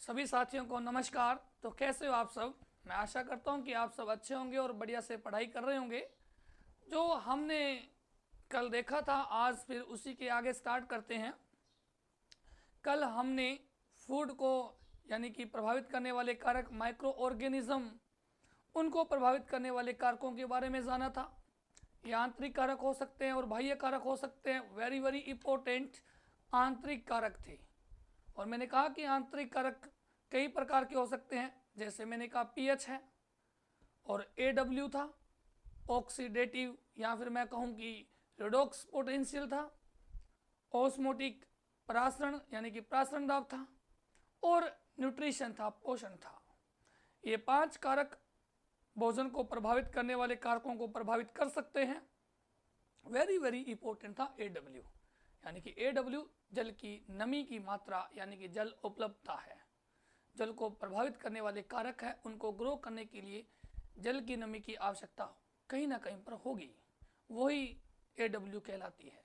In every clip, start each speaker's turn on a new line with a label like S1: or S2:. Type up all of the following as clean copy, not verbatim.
S1: सभी साथियों को नमस्कार। तो कैसे हो आप सब? मैं आशा करता हूं कि आप सब अच्छे होंगे और बढ़िया से पढ़ाई कर रहे होंगे। जो हमने कल देखा था आज फिर उसी के आगे स्टार्ट करते हैं। कल हमने फूड को यानी कि प्रभावित करने वाले कारक माइक्रो ऑर्गेनिज्म, उनको प्रभावित करने वाले कारकों के बारे में जाना था। ये आंतरिक कारक हो सकते हैं और बाह्य कारक हो सकते हैं। वेरी वेरी इंपॉर्टेंट आंतरिक कारक थे। और मैंने कहा कि आंतरिक कारक कई प्रकार के हो सकते हैं, जैसे मैंने कहा पीएच है और AW था, ऑक्सीडेटिव या फिर मैं कहूँ कि रेडॉक्स पोटेंशियल था, ऑस्मोटिक प्रासरण यानी कि प्रासरण दाब था, और न्यूट्रिशन था, पोषण था। ये 5 कारक भोजन को प्रभावित करने वाले कारकों को प्रभावित कर सकते हैं। वेरी वेरी इंपॉर्टेंट था AW, यानी कि AW जल की नमी की मात्रा यानी कि जल उपलब्धता है। जल को प्रभावित करने वाले कारक है, उनको ग्रो करने के लिए जल की नमी की आवश्यकता कहीं ना कहीं पर होगी, वही AW कहलाती है।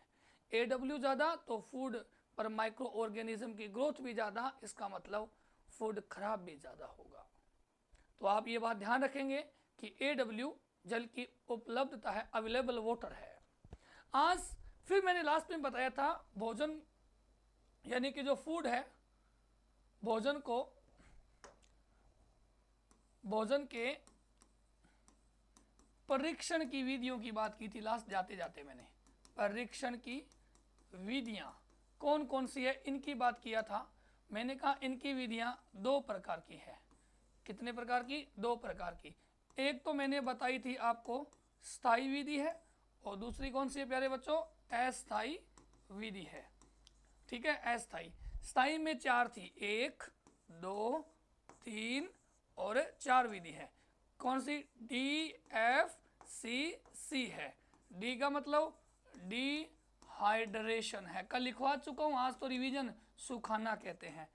S1: AW ज़्यादा तो फूड पर माइक्रो ऑर्गेनिज्म की ग्रोथ भी ज़्यादा, इसका मतलब फूड खराब भी ज़्यादा होगा। तो आप ये बात ध्यान रखेंगे कि AW जल की उपलब्धता है, अवेलेबल वाटर है। आज फिर मैंने लास्ट में बताया था भोजन यानी कि जो फूड है, भोजन के परीक्षण की विधियों की बात की थी लास्ट जाते जाते। मैंने परीक्षण की विधियां कौन कौन सी है इनकी बात किया था। मैंने कहा इनकी विधियां 2 प्रकार की है। कितने प्रकार की? 2 प्रकार की। एक तो मैंने बताई थी आपको स्थायी विधि है, और दूसरी कौन सी है प्यारे बच्चों? अस्थायी विधि है। ठीक है, अस्थायी। स्थायी में 4 थी, 1 2 3 और 4 विधि है। कौन सी? DFCC है। डी का मतलब डिहाइड्रेशन है, कल लिखवा चुका हूँ, आज तो रिवीजन, सुखाना कहते हैं।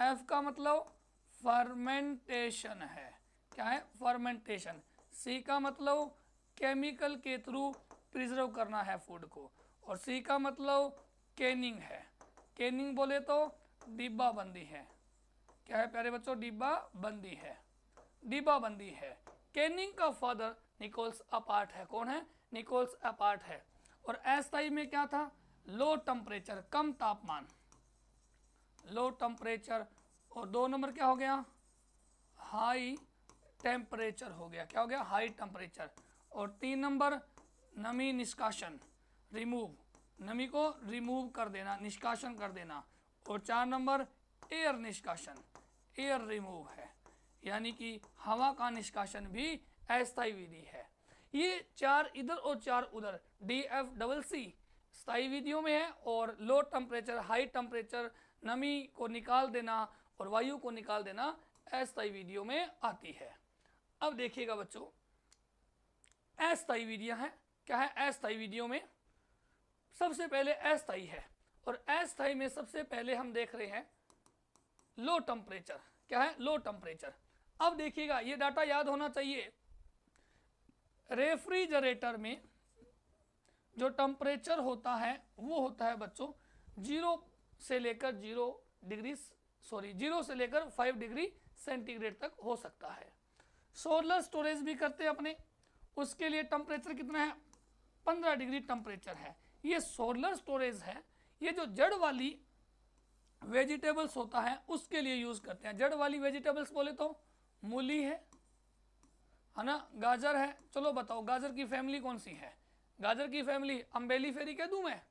S1: F का मतलब फर्मेंटेशन है। क्या है? फर्मेंटेशन। C का मतलब केमिकल के थ्रू प्रिजर्व करना है फूड को, और C का मतलब कैनिंग है। कैनिंग बोले तो डिब्बा बंदी है। क्या है प्यारे बच्चों? डिब्बा बंदी है, डिब्बा बंदी है। कैनिंग का फादर निकोल्स अपार्ट है। कौन है? निकोल्स अपार्ट है। और अस्थायी में क्या था? लो टेम्परेचर, कम तापमान, लो टेम्परेचर। और 2 नंबर क्या हो गया? हाई टेम्परेचर हो गया। क्या हो गया? High temperature. और 3 नंबर नमी निष्कासन, रिमूव, नमी को रिमूव कर देना, निष्कासन कर देना। और 4 नंबर एयर निष्कासन, एयर रिमूव है, यानी कि हवा का निष्कासन भी अस्थायी विधि है। ये 4 इधर और 4 उधर, DFCC स्थायी विधियों में है, और लो टेम्परेचर, हाई टेम्परेचर, नमी को निकाल देना और वायु को निकाल देना अस्थायी विधियों में आती है। अब देखिएगा बच्चों, अस्थायी विधियां हैं। क्या है अस्थायी विधियों में? सबसे पहले अस्थायी है, और अस्थायी में सबसे पहले हम देख रहे हैं लो टेम्परेचर। क्या है? Low temperature. अब देखिएगा, ये डाटा याद होना चाहिए। रेफ्रिजरेटर में जो टेम्परेचर होता है वो होता है बच्चों 0 से लेकर 0 से लेकर 5 डिग्री सेंटीग्रेड तक हो सकता है। सोलर स्टोरेज भी करते हैं अपने, उसके लिए टेम्परेचर कितना है? 15 डिग्री टेम्परेचर है। ये सोलर स्टोरेज है। ये जो जड़ वाली वेजिटेबल्स होता है उसके लिए यूज करते हैं। जड़ वाली वेजिटेबल्स बोले तो मूली है ना, गाजर है। चलो बताओ गाजर की फैमिली कौन सी है? गाजर की फैमिली अम्बेली फेरी कह दूं मैं?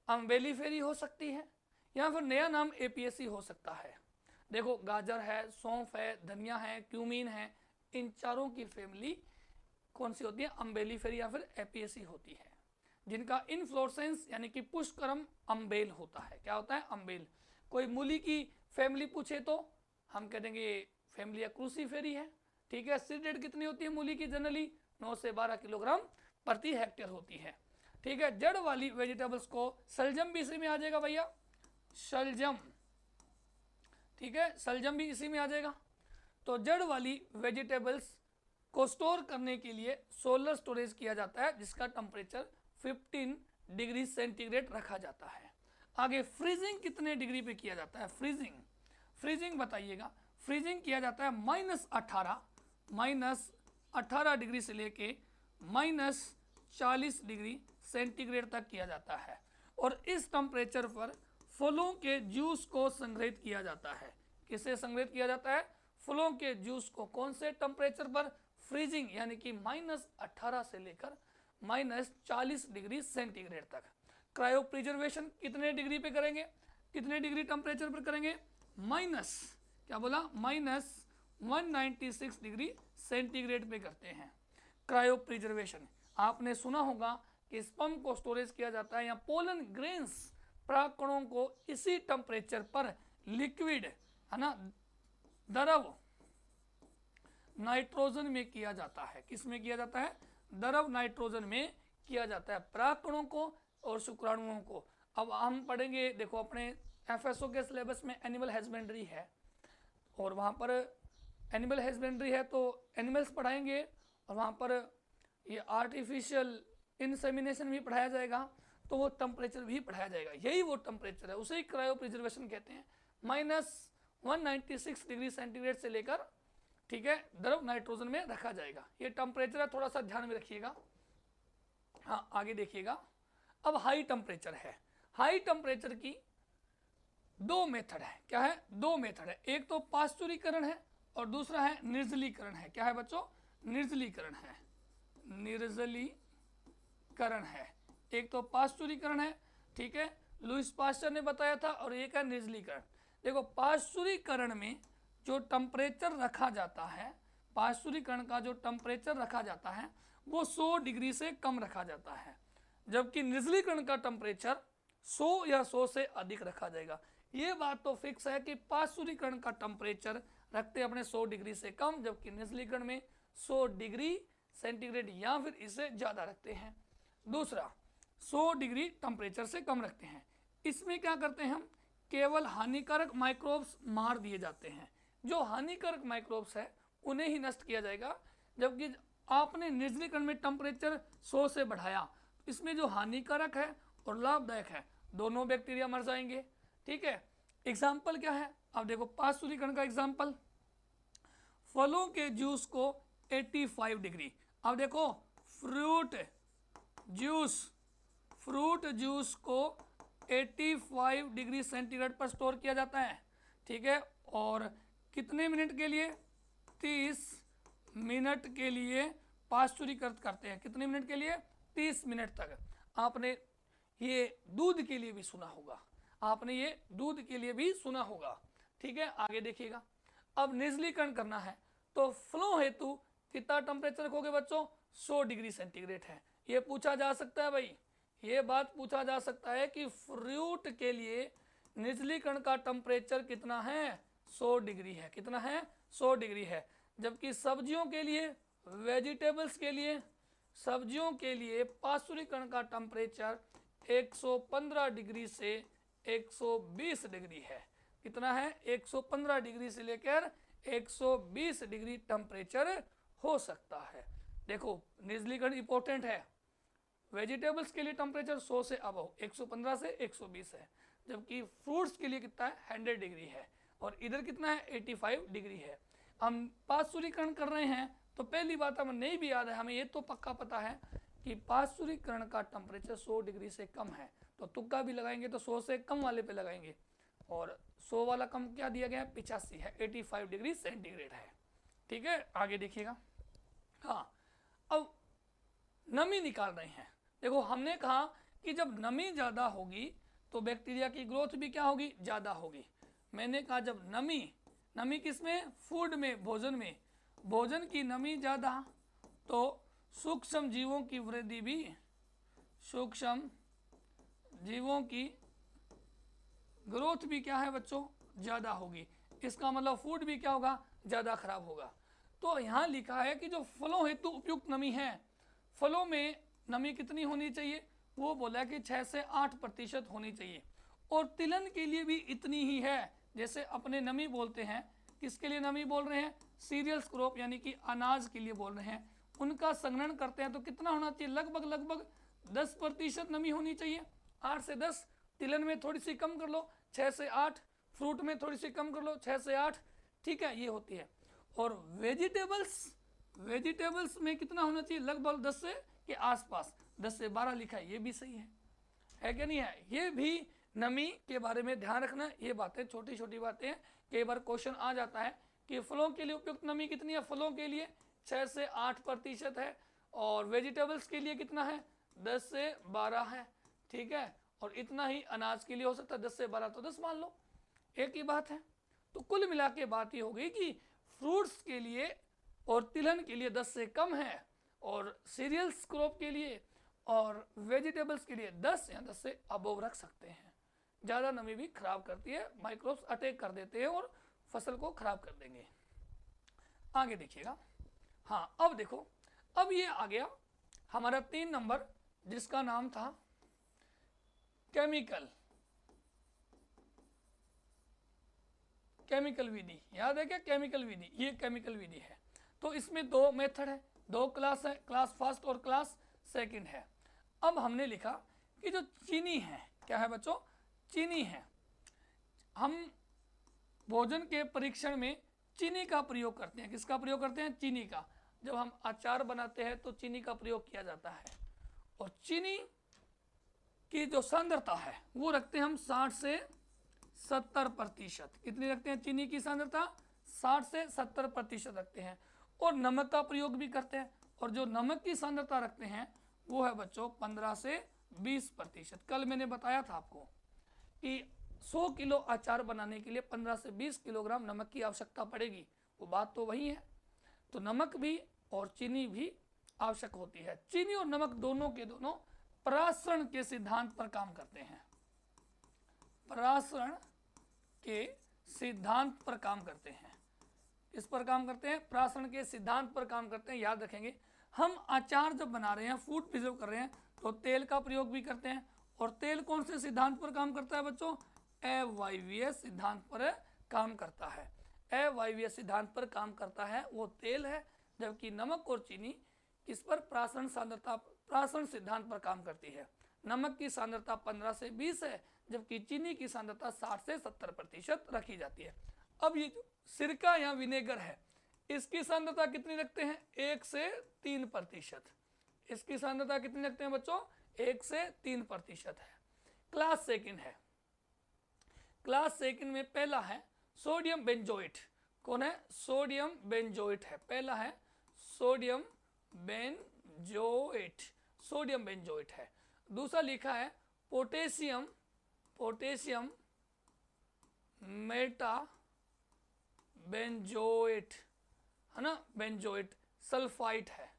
S1: अम्बेली फेरी हो सकती है, या फिर नया नाम APSC हो सकता है। देखो गाजर है, सौंफ है, धनिया है, क्यूमीन है, इन चारों की फैमिली कौन सी होती है? अम्बेली फेरी या फिर APSC होती है, जिनका इनफ्लोरेसेंस यानी कि पुष्पक्रम अम्बेल होता है। क्या होता है? अम्बेल। कोई मूली की फैमिली पूछे तो हम कह देंगे फैमिली क्रूसीफेरी है। ठीक है। सीड रेट कितनी होती है मूली की? जनरली 9 से 12 किलोग्राम प्रति हेक्टेयर होती है। ठीक है। जड़ वाली वेजिटेबल्स को सलजम भी इसी में आ जाएगा भैया, सलजम। ठीक है, सलजम भी इसी में आ जाएगा। तो जड़ वाली वेजिटेबल्स को स्टोर करने के लिए सोलर स्टोरेज किया जाता है, जिसका टेम्परेचर 15 डिग्री सेंटीग्रेड रखा जाता है। आगे फ्रीजिंग कितने डिग्री पे किया जाता है? फ्रीजिंग फ्रीजिंग बताइएगा। फ्रीजिंग किया जाता है -18 डिग्री से लेके -40 डिग्री सेंटीग्रेड तक किया जाता है। और इस टेम्परेचर पर फलों के जूस को संग्रहित किया जाता है। किसे संग्रहित किया जाता है? फलों के जूस को। कौन से टेम्परेचर पर? फ्रीजिंग यानी कि -18 से लेकर -40 डिग्री सेंटीग्रेड तक। क्रायो प्रिजर्वेशन कितने डिग्री पे करेंगे? कितने डिग्री टेम्परेचर पर करेंगे? -196 डिग्री सेंटीग्रेड पे करते हैं क्रायो प्रिजर्वेशन। आपने सुना होगा कि स्पर्म को स्टोरेज किया जाता है या पोलन ग्रेन्स परागकणों को इसी टेम्परेचर पर लिक्विड है ना, द्रव नाइट्रोजन में किया जाता है। किस में किया जाता है? द्रव नाइट्रोजन में किया जाता है परागकणों को और शुक्राणुओं को। अब हम पढ़ेंगे, देखो अपने FSO के सिलेबस में एनिमल हस्बेंड्री है और वहाँ पर एनिमल हस्बेंड्री है तो एनिमल्स पढ़ाएंगे और वहाँ पर ये आर्टिफिशियल इंसेमिनेशन भी पढ़ाया जाएगा, तो वो टेम्परेचर भी पढ़ाया जाएगा। यही वो टेम्परेचर है, उसे ही क्रायो प्रिजर्वेशन कहते हैं। -196 डिग्री सेंटीग्रेड से लेकर, ठीक है, द्रव नाइट्रोजन में रखा जाएगा। ये टेम्परेचर है, थोड़ा सा ध्यान में रखिएगा। हाँ, आगे देखिएगा। अब हाई टेम्परेचर है। हाई टेम्परेचर की दो मेथड है। क्या है? दो मेथड है। एक तो पाश्चुरीकरण है और दूसरा है निर्जलीकरण है। क्या है बच्चों? निर्जलीकरण है। निर्जलीकरण है। एक तो पाश्चुरीकरण है, ठीक है, लुईस पाश्चर ने बताया था, और एक है निर्जलीकरण। देखो पाश्चुरीकरण में जो टेम्परेचर रखा जाता है, पाश्चुरीकरण का जो टेम्परेचर रखा जाता है वो 100 डिग्री से कम रखा जाता है, जबकि निर्जलीकरण का टेम्परेचर 100 या 100 से अधिक रखा जाएगा। ये बात तो फिक्स है कि पाश्चुरीकरण का टेम्परेचर रखते अपने 100 डिग्री से कम, जबकि निर्जलीकरण में 100 डिग्री सेंटीग्रेड या फिर इससे ज़्यादा रखते हैं। दूसरा 100 डिग्री टेम्परेचर से कम रखते हैं। इसमें क्या करते हैं हम? केवल हानिकारक माइक्रोब्स मार दिए जाते हैं। जो हानिकारक माइक्रोब्स है उन्हें ही नष्ट किया जाएगा, जबकि आपने निर्जलीकरण में टेम्परेचर 100 से बढ़ाया, इसमें जो हानिकारक है और लाभदायक है दोनों बैक्टीरिया मर जाएंगे। ठीक है, एग्जाम्पल क्या है? अब देखो पाश्चुरीकरण का एग्जाम्पल, फलों के जूस को 85 डिग्री, अब देखो फ्रूट जूस को 85 डिग्री सेंटीग्रेड पर स्टोर किया जाता है। ठीक है, और कितने मिनट के लिए? 30 मिनट के लिए पाश्चुरीकृत करते हैं। कितने मिनट के लिए? 30 मिनट तक। आपने ये दूध के लिए भी सुना होगा, आपने ये दूध के लिए भी सुना होगा। ठीक है, आगे देखिएगा। अब निर्जलीकरण करना है तो फ्लो हेतु कितना टेम्परेचर रखोगे बच्चों? 100 डिग्री सेंटीग्रेड है। ये पूछा जा सकता है भाई, ये बात पूछा जा सकता है कि फ्रूट के लिए निर्जलीकरण का टेम्परेचर कितना है? 100 डिग्री है। कितना है? 100 डिग्री है। जबकि सब्जियों के लिए, वेजिटेबल्स के लिए, सब्जियों के लिए पाश्चुरीकरण का टेम्परेचर 115 डिग्री से 120 डिग्री है। कितना है? 115 डिग्री से लेकर 120 डिग्री टेम्परेचर हो सकता है। देखो निर्जलीकरण इंपॉर्टेंट है। वेजिटेबल्स के लिए टेम्परेचर 100 से अबव, 115 से 120 है, जबकि फ्रूट्स के लिए कितना है? 100 डिग्री है, और इधर कितना है? 85 डिग्री है। हम पाश्चुरीकरण कर रहे हैं तो पहली बात हमें नहीं भी याद है, हमें ये तो पक्का पता है कि पाश्चुरीकरण का टेम्परेचर 100 डिग्री से कम है, तो तुक्का भी लगाएंगे तो 100 से कम वाले पे लगाएंगे, और 100 वाला कम क्या दिया गया है? 85 है, 85 डिग्री सेंटीग्रेड है। ठीक है, आगे देखिएगा। हाँ, अब नमी निकाल रहे हैं। देखो हमने कहा कि जब नमी ज़्यादा होगी तो बैक्टीरिया की ग्रोथ भी क्या होगी? ज़्यादा होगी। मैंने कहा जब नमी किसमें? फूड में, भोजन में, भोजन की नमी ज़्यादा तो सूक्ष्म जीवों की वृद्धि भी, सूक्ष्म जीवों की ग्रोथ भी क्या है बच्चों? ज़्यादा होगी। इसका मतलब फूड भी क्या होगा? ज़्यादा खराब होगा। तो यहाँ लिखा है कि जो फलों हेतु उपयुक्त नमी है, फलों में नमी कितनी होनी चाहिए? वो बोला कि 6 से 8% होनी चाहिए, और तिलहन के लिए भी इतनी ही है। जैसे अपने नमी बोलते हैं, किसके लिए नमी बोल रहे हैं? सीरियल्स क्रॉप यानी कि अनाज के लिए बोल रहे हैं। उनका संग्रहण करते हैं तो कितना होना चाहिए? लगभग 10% नमी होनी चाहिए, 8 से 10। तिलहन में थोड़ी सी कम कर लो, 6 से 8। फ्रूट में थोड़ी सी कम कर लो, 6 से 8, ठीक है, ये होती है। और वेजिटेबल्स में कितना होना चाहिए, लगभग 10 से के आसपास, 10 से 12 लिखा है, ये भी सही है कि नहीं है। ये भी नमी के बारे में ध्यान रखना, ये बातें छोटी छोटी बातें हैं। कई बार क्वेश्चन आ जाता है कि फलों के लिए उपयुक्त नमी कितनी है, फलों के लिए 6 से 8% है, और वेजिटेबल्स के लिए कितना है, 10 से 12 है, ठीक है। और इतना ही अनाज के लिए हो सकता है, 10 से 12 तो 10 मान लो, एक ही बात है। तो कुल मिला के बात ये हो गई कि फ्रूट्स के लिए और तिलहन के लिए 10 से कम है, और सीरियल्स क्रॉप के लिए और वेजिटेबल्स के लिए 10 या 10 से अबोव रख सकते हैं। ज़्यादा नमी भी खराब करती है, माइक्रोब्स अटैक कर देते हैं और फसल को खराब कर देंगे। आगे देखिएगा, हाँ अब देखो, अब ये आ गया हमारा 3 नंबर, जिसका नाम था केमिकल विधि। याद है क्या, केमिकल विधि, ये केमिकल विधि है। तो इसमें 2 मेथड है, 2 क्लास है, क्लास फर्स्ट और क्लास सेकंड है। अब हमने लिखा कि जो चीनी है, क्या है बच्चों, चीनी है। हम भोजन के परीक्षण में चीनी का प्रयोग करते हैं। किसका प्रयोग करते हैं, चीनी का। जब हम अचार बनाते हैं तो चीनी का प्रयोग किया जाता है, और चीनी की जो सांद्रता है वो रखते हैं हम 60 से 70%। कितनी रखते हैं चीनी की सांद्रता, 60 से 70% रखते हैं। और नमक का प्रयोग भी करते हैं, और जो नमक की सांद्रता रखते हैं वो है बच्चों 15 से 20%। कल मैंने बताया था आपको कि 100 किलो अचार बनाने के लिए 15 से 20 किलोग्राम नमक की आवश्यकता पड़ेगी, वो बात तो वही है। तो नमक भी और चीनी भी आवश्यक होती है। चीनी और नमक दोनों के दोनों परासरण के सिद्धांत पर काम करते हैं, परासरण के सिद्धांत पर काम करते हैं। किस पर काम करते हैं, परासरण के सिद्धांत पर काम करते हैं। याद रखेंगे, हम अचार जब बना रहे हैं, फूड प्रिजर्व कर रहे हैं, तो तेल का प्रयोग भी करते हैं। और तेल कौन से सिद्धांत पर काम करता है बच्चों, अवायवीय सिद्धांत पर काम करता है। अवायवीय सिद्धांत पर काम करता है वो तेल है, जबकि नमक और चीनी किस पर, परासरण सांद्रता, परासरण सिद्धांत पर काम करती है। नमक की सांद्रता 15 से 20 है, जबकि चीनी की सांद्रता 60 से 70% रखी जाती है। अब ये जो सिरका या विनेगर है, इसकी सांद्रता कितनी रखते हैं, 1 से 3%। इसकी सांद्रता कितनी रखते हैं बच्चों, 1 से 3% है। क्लास सेकंड है, क्लास सेकंड में पहला है सोडियम बेंजोएट। कौन है, सोडियम बेंजोएट है, पहला है सोडियम बेंजोएट, सोडियम बेंजोएट है। दूसरा लिखा है पोटेशियम, पोटेशियम मेटा बेंजोएट, है ना, बेंजोएट सल्फाइट है,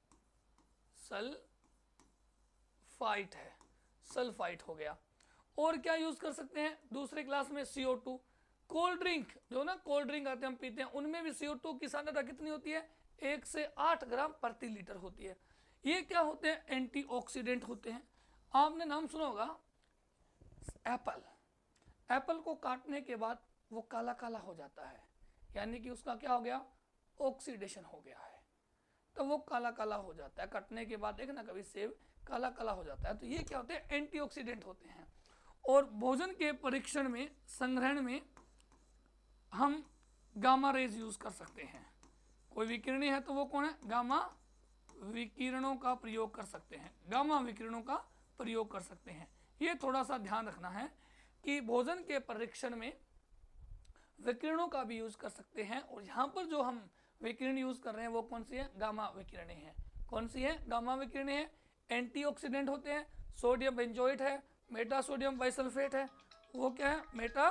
S1: सल्फाइट है, सल्फाइट हो गया। और क्या यूज कर सकते हैं दूसरे क्लास में, CO2। कोल्ड ड्रिंक, जो ना कोल्ड ड्रिंक आते हैं हम पीते हैं, उनमें भी CO2 की सांद्रता कितनी होती है, 1 से 8 ग्राम प्रति लीटर होती है। ये क्या होते हैं, एंटीऑक्सीडेंट होते हैं। आपने नाम सुना होगा एप्पल, एप्पल को काटने के बाद वो काला काला हो जाता है, यानी कि उसका क्या हो गया, ऑक्सीडेशन हो गया है, तो वो काला काला हो जाता है। कटने के बाद देखना कभी सेब काला काला हो जाता है, तो ये क्या होते हैं, एंटीऑक्सीडेंट होते हैं। और भोजन के परीक्षण में, संग्रहण में हम गामा रेज यूज कर सकते हैं। कोई विकिरणी है तो वो कौन है, गामा विकिरणों का प्रयोग कर सकते हैं, गामा विकिरणों का प्रयोग कर सकते हैं। ये थोड़ा सा ध्यान रखना है कि भोजन के परीक्षण में विकिरणों का भी यूज कर सकते हैं। और यहाँ पर जो हम विकिरण यूज कर रहे हैं वो कौन सी है, गामा विकिरणी है। कौन सी है, गामा विकिरणी है। एंटीऑक्सीडेंट होते हैं, सोडियम बेंजोएट है, मेटा सोडियम बाइसल्फेट है, वो क्या है, मेटा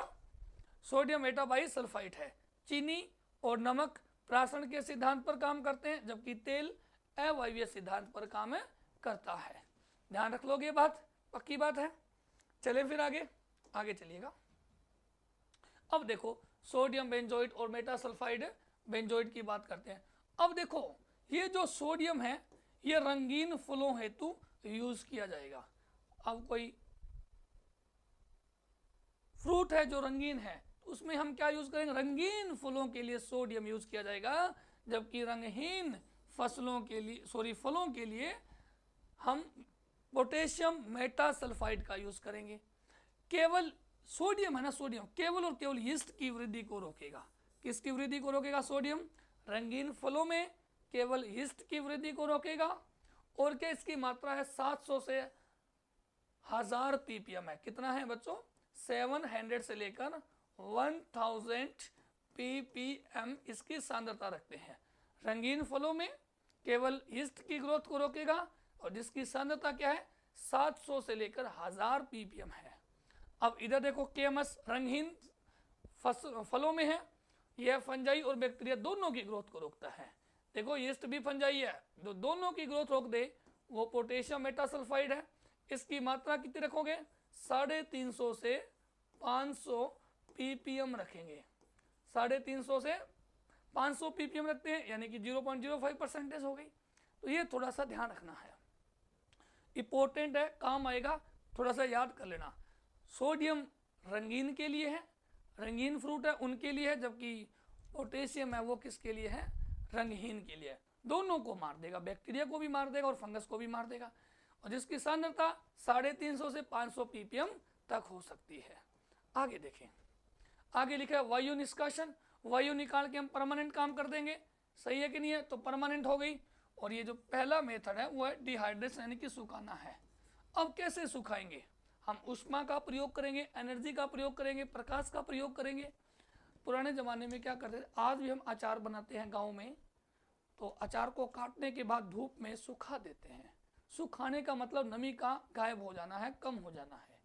S1: सोडियम मेटा बाइसल्फाइट है। चीनी और नमक प्रासरण के सिद्धांत पर काम करते हैं, जबकि तेल अवायवीय सिद्धांत पर काम करता है। ध्यान रख लोगे, बात पक्की बात है। चले फिर आगे, आगे चलिएगा। अब देखो सोडियम बेंजोएट और मेटा सल्फाइड बेंजोएट की बात करते हैं। अब देखो ये जो सोडियम है ये रंगीन फलों हेतु यूज किया जाएगा। अब कोई फ्रूट है जो रंगीन है, उसमें हम क्या यूज करेंगे, रंगीन फलों के लिए सोडियम यूज किया जाएगा, जबकि रंगहीन फसलों के लिए, सॉरी फलों के लिए हम पोटेशियम मेटासल्फाइड का यूज करेंगे। केवल सोडियम है ना, सोडियम केवल और केवल यीस्ट की वृद्धि को रोकेगा। किसकी वृद्धि को रोकेगा? सोडियम। रंगीन फलों में केवल यीस्ट की वृद्धि को रोकेगा। और क्या इसकी मात्रा है 700 से 1000 ppm है। कितना है बच्चों? 700 से लेकर 1000 ppm इसकी सांद्रता रखते हैं। रंगीन फलों में केवल यीस्ट की ग्रोथ को रोकेगा और जिसकी सांद्रता क्या है? 700 से लेकर 1000 ppm है। अब इधर देखो केमस रंगहीन फलों में है, यह फंजाई और बैक्टीरिया दोनों की ग्रोथ को रोकता है। देखो यीस्ट भी फंजाई है, जो दोनों की ग्रोथ रोक दे वो पोटेशियम मेटासल्फाइड है। इसकी मात्रा कितनी रखोगे? 350 से 500 ppm रखेंगे। 350 से 500 ppm रखते हैं, यानी कि 0.05% हो गई। तो ये थोड़ा सा ध्यान रखना है, इंपॉर्टेंट है, काम आएगा, थोड़ा सा याद कर लेना। सोडियम रंगीन के लिए है, रंगीन फ्रूट है उनके लिए है, जबकि पोटेशियम है वो किसके लिए है? रंगहीन के लिए। दोनों को मार देगा, बैक्टीरिया को भी मार देगा और फंगस को भी मार देगा। और जिसकी सांद्रता 350 से 500 ppm तक हो सकती है। आगे देखें, आगे लिखा है वायु निष्कासन। वायु निकाल के हम परमानेंट काम कर देंगे, सही है कि नहीं है? तो परमानेंट हो गई। और ये जो पहला मेथड है वो है डिहाइड्रेशन यानी कि सुखाना है। अब कैसे सुखाएंगे? हम उष्मा का प्रयोग करेंगे, एनर्जी का प्रयोग करेंगे, प्रकाश का प्रयोग करेंगे। पुराने ज़माने में क्या करते थे, आज भी हम अचार बनाते हैं गांव में, तो अचार को काटने के बाद धूप में सुखा देते हैं। सुखाने का मतलब नमी का गायब हो जाना है, कम हो जाना है।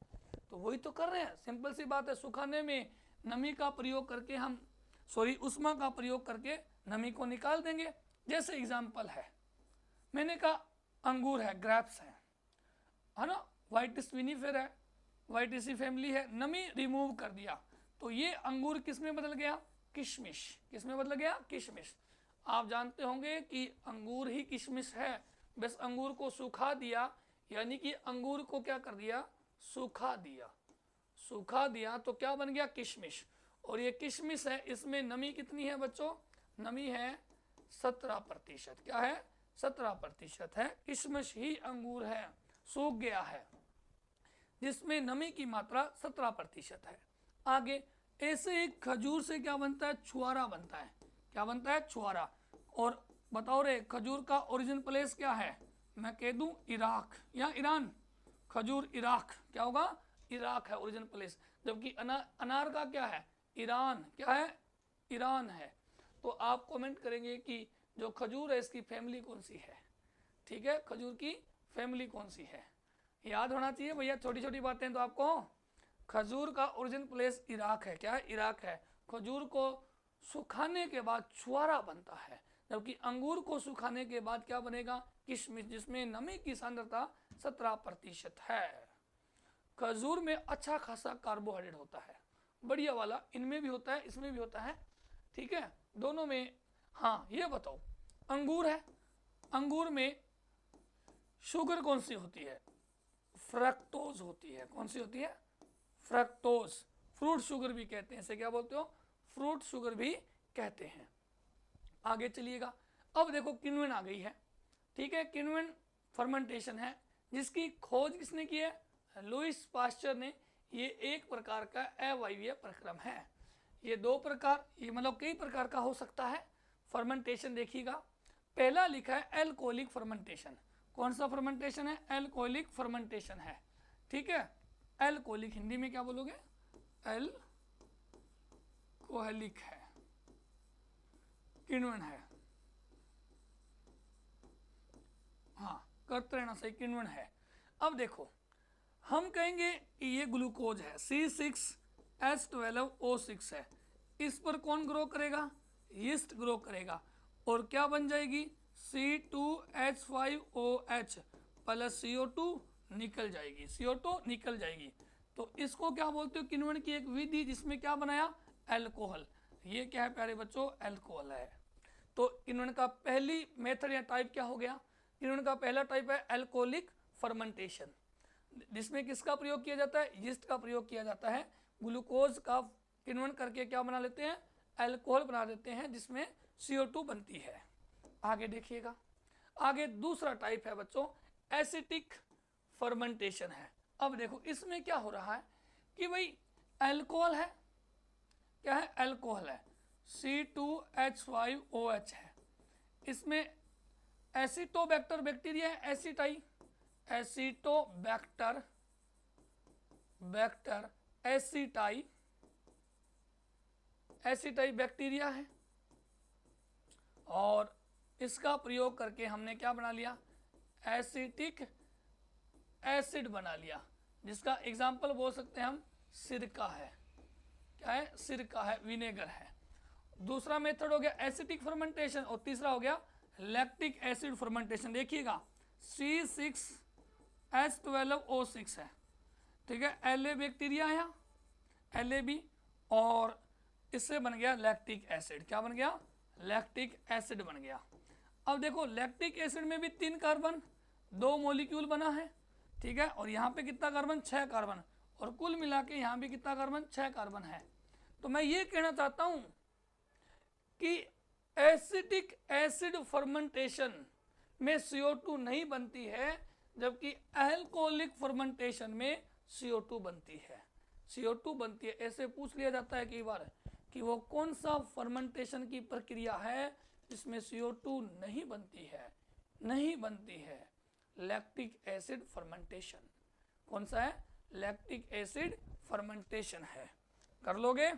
S1: तो वही तो कर रहे हैं, सिंपल सी बात है। सुखाने में नमी का प्रयोग करके हम उष्मा का प्रयोग करके नमी को निकाल देंगे। जैसे एग्जाम्पल है, मैंने कहा अंगूर है, ग्रेप्स है ना, वाइटिस विनिफेर है, वाइटिसी फैमिली है, नमी रिमूव कर दिया तो ये अंगूर किस में बदल गया? किशमिश। किस में बदल गया? किशमिश। आप जानते होंगे कि अंगूर ही किशमिश है, बस अंगूर को सुखा दिया, यानी कि अंगूर को क्या कर दिया? सुखा दिया। सुखा दिया तो क्या बन गया? किशमिश। और ये किशमिश है, इसमें नमी कितनी है बच्चों? नमी है 17%। क्या है? 17% है। किशमिश ही अंगूर है, सूख गया है, जिसमें नमी की मात्रा 17% है। आगे ऐसे एक खजूर से क्या बनता है? छुआरा बनता है। क्या बनता है? छुआरा। और बताओ रे, खजूर का ओरिजिन प्लेस क्या है? मैं कह दूं इराक या ईरान। खजूर इराक, क्या होगा? इराक है ओरिजिन प्लेस। जबकि अनार का क्या है? ईरान। क्या है? ईरान है। तो आप कमेंट करेंगे कि जो खजूर है इसकी फैमिली कौन सी है? ठीक है, खजूर की फैमिली कौन सी है? याद होना चाहिए भैया, छोटी छोटी बातें तो आपको। खजूर का ओरिजिन प्लेस इराक है। क्या है? इराक है। खजूर को सुखाने के बाद छुआरा बनता है, जबकि अंगूर को सुखाने के बाद क्या बनेगा? किशमिश, जिसमें नमी की सांद्रता 17% है। खजूर में अच्छा खासा कार्बोहाइड्रेट होता है, बढ़िया वाला, इनमें भी होता है इसमें भी होता है, ठीक है, दोनों में। हाँ ये बताओ, अंगूर है, अंगूर में शुगर कौन सी होती है? फ्रक्टोज होती है। कौन सी होती है? फ्रक्टोज। फ्रूट शुगर भी कहते हैं इसे, क्या बोलते हो? फ्रूट शुगर भी कहते हैं। आगे चलिएगा, अब देखो किण्वन आ गई है, ठीक है। किण्वन फर्मेंटेशन है, जिसकी खोज किसने की है? लुईस पास्चर ने। ये एक प्रकार का अवायवीय प्रक्रम है। ये दो प्रकार, ये मतलब कई प्रकार का हो सकता है फर्मेंटेशन। देखिएगा, पहला लिखा है एल्कोहलिक फर्मेंटेशन। कौन सा फर्मेंटेशन है? एल्कोहलिक फर्मेंटेशन है, ठीक है। एल्कोहलिक हिंदी में क्या बोलोगे? एल्कोहलिक है, किण्वन है, हाँ करते रहना सही, किण्वन है। अब देखो, हम कहेंगे कि ये ग्लूकोज है, C6H12O6 है। इस पर कौन ग्रो करेगा? यीस्ट ग्रो करेगा। और क्या बन जाएगी? C2H5OH प्लस CO2 निकल जाएगी, CO2 निकल जाएगी। तो इसको क्या बोलते हो? किण्वन की एक विधि, जिसमें क्या बनाया? अल्कोहल। ये क्या है प्यारे बच्चों? अल्कोहल है। तो किण्वन का पहली मेथड या टाइप क्या हो गया? किण्वन का पहला टाइप है अल्कोहलिक फर्मेंटेशन, जिसमें किसका प्रयोग किया जाता है? यीस्ट का प्रयोग किया जाता है। ग्लूकोज का किण्वन करके क्या बना लेते हैं? अल्कोहल बना देते हैं, जिसमें CO2 बनती है। आगे देखिएगा, आगे दूसरा टाइप है बच्चों एसिटिक फर्मेंटेशन है। अब देखो इसमें क्या हो रहा है कि भाई अल्कोहल है, क्या है, अल्कोहल है, C2H5OH है। इसमें एसिटोबैक्टर बैक्टीरिया है, एसिटोबैक्टर एसिटाई बैक्टीरिया है, और इसका प्रयोग करके हमने क्या बना लिया, एसिटिक एसिड बना लिया, जिसका एग्जाम्पल बोल सकते हैं हम सिरका है, क्या है, सिरका है, विनेगर है। दूसरा मेथड हो गया एसिटिक फर्मेंटेशन, और तीसरा हो गया लैक्टिक एसिड फर्मेंटेशन। देखिएगा C6H12O6 है, ठीक है, La बैक्टीरिया है, LAB, और इससे बन गया लैक्टिक एसिड। क्या बन गया, लैक्टिक एसिड बन गया। अब देखो लैक्टिक एसिड में भी 3 कार्बन, 2 मॉलिक्यूल बना है, ठीक है, और यहाँ पे कितना कार्बन, 6 कार्बन, और कुल मिला के यहाँ भी कितना कार्बन, 6 कार्बन है। तो मैं ये कहना चाहता हूँ कि एसिटिक एसिड फर्मेंटेशन में CO2 नहीं बनती है, जबकि अल्कोहलिक फर्मेंटेशन में CO2 बनती है, CO2 बनती है। ऐसे पूछ लिया जाता है कई बार कि वो कौन सा फर्मेंटेशन की प्रक्रिया है जिसमें CO2 नहीं बनती है, नहीं बनती है, लैक्टिक एसिड फर्मेंटेशन। कौन सा है, लैक्टिक एसिड फर्मेंटेशन है। कर लोगे,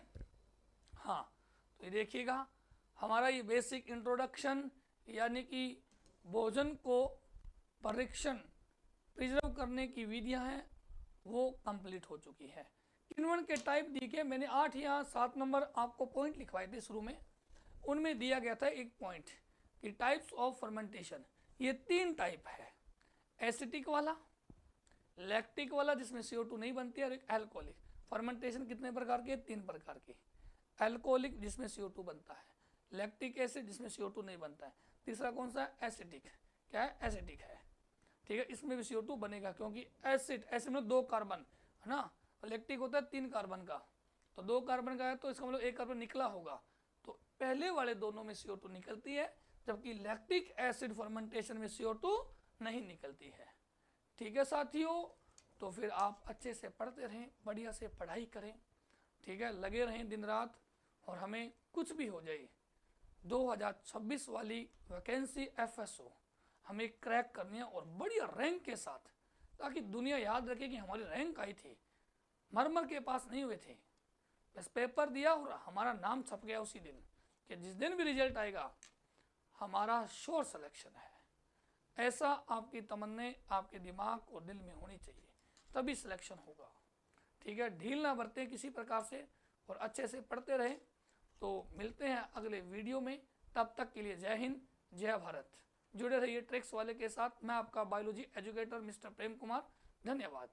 S1: हाँ। तो ये देखिएगा हमारा ये बेसिक इंट्रोडक्शन, यानी कि भोजन को परीक्षण प्रिजर्व करने की विधियां हैं, वो कंप्लीट हो चुकी है। किण्वन के टाइप दिखे, मैंने 8 या 7 नंबर आपको पॉइंट लिखवाए थे शुरू में, उनमें दिया गया था एक पॉइंट कि टाइप्स ऑफ फर्मेंटेशन, ये 3 टाइप है, एसिटिक वाला, लैक्टिक वाला जिसमें CO2 नहीं बनती है, और एक अल्कोहलिक। फर्मेंटेशन कितने प्रकार के, 3 प्रकार के, अल्कोहलिक जिसमें CO2 बनता है, लैक्टिक एसिड जिसमें CO2 नहीं बनता है, तीसरा कौन सा है, एसिटिक। क्या है, एसिटिक है, ठीक है, इसमें भी CO2 बनेगा, क्योंकि एसिड में 2 कार्बन है ना, लैक्टिक होता है 3 कार्बन का, तो 2 कार्बन का है तो इसका मतलब 1 कार्बन निकला होगा, तो पहले वाले दोनों में CO2 निकलती है, जबकि लैक्टिक एसिड फर्मेंटेशन में CO2 नहीं निकलती है। ठीक है साथियों, तो फिर आप अच्छे से पढ़ते रहें, बढ़िया से पढ़ाई करें, ठीक है, लगे रहें दिन रात, और हमें कुछ भी हो जाए 2026 वाली वैकेंसी FSO हमें क्रैक करनी है, और बढ़िया रैंक के साथ, ताकि दुनिया याद रखे कि हमारी रैंक आई थी, मरमर के पास नहीं हुए थे, बस पेपर दिया और हमारा नाम छप गया उसी दिन, कि जिस दिन भी रिजल्ट आएगा हमारा श्योर सिलेक्शन है। ऐसा आपकी तमन्ने आपके दिमाग और दिल में होनी चाहिए, तभी सिलेक्शन होगा। ठीक है, ढील ना बरतें किसी प्रकार से, और अच्छे से पढ़ते रहें। तो मिलते हैं अगले वीडियो में, तब तक के लिए जय हिंद, जय भारत। जुड़े रहिए ट्रिक्स वाले के साथ। मैं आपका biology educator mister Prem Kumar, धन्यवाद।